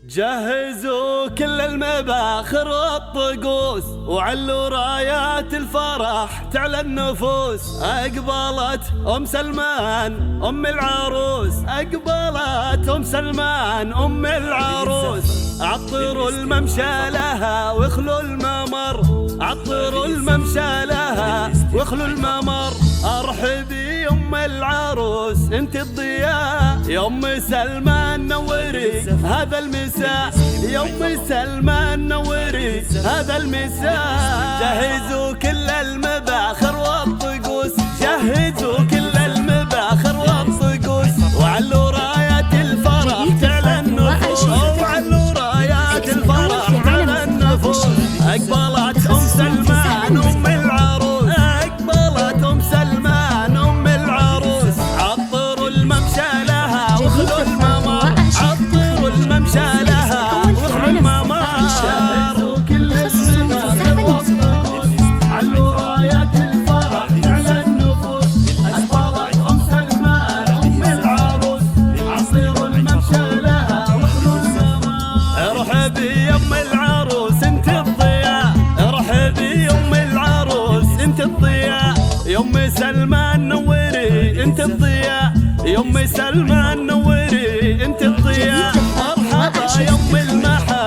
جهزوا كل المباخر والطقوس وعلوا رايات الفرح تعلى النفوس. أقبلت أم سلمان أم العروس، أقبلت أم سلمان أم العروس. عطروا الممشى لها واخلوا الممر، عطروا الممشى لها واخلوا الممر. ارحبي يا ام العروس انت الضياء، يا ام سلمان نوري هذا المساء، يا ام سلمان نوري هذا المساء. جهزوا كل المباخر والطقوس، جهزوا كل المباخر والطقوس وعلوا رايات الفرح تعلى النفوس، وعلوا رايات الفرح تعلى النفوس. اقبلت ام سلمان ام العروس، اقبلت ام سلمان ام العروس. عطروا الممشى لها واخلوا الممر، عطروا الممشى لها واخلوا الممر. جهزوا كل المباخر والطقوس علوا رايات الفرح تعلى النفوس. اقبلت ام سلمان ام العروس، عطروا الممشى لها واخلوا الممر. ارحبي يا ام العروس انت الضياء، ارحبي يا ام العروس انت الضياء، يا ام سلمان نوري انت الضياء، يا ام سلمان نوري انت الضياء. مرحبا يا ام المحبة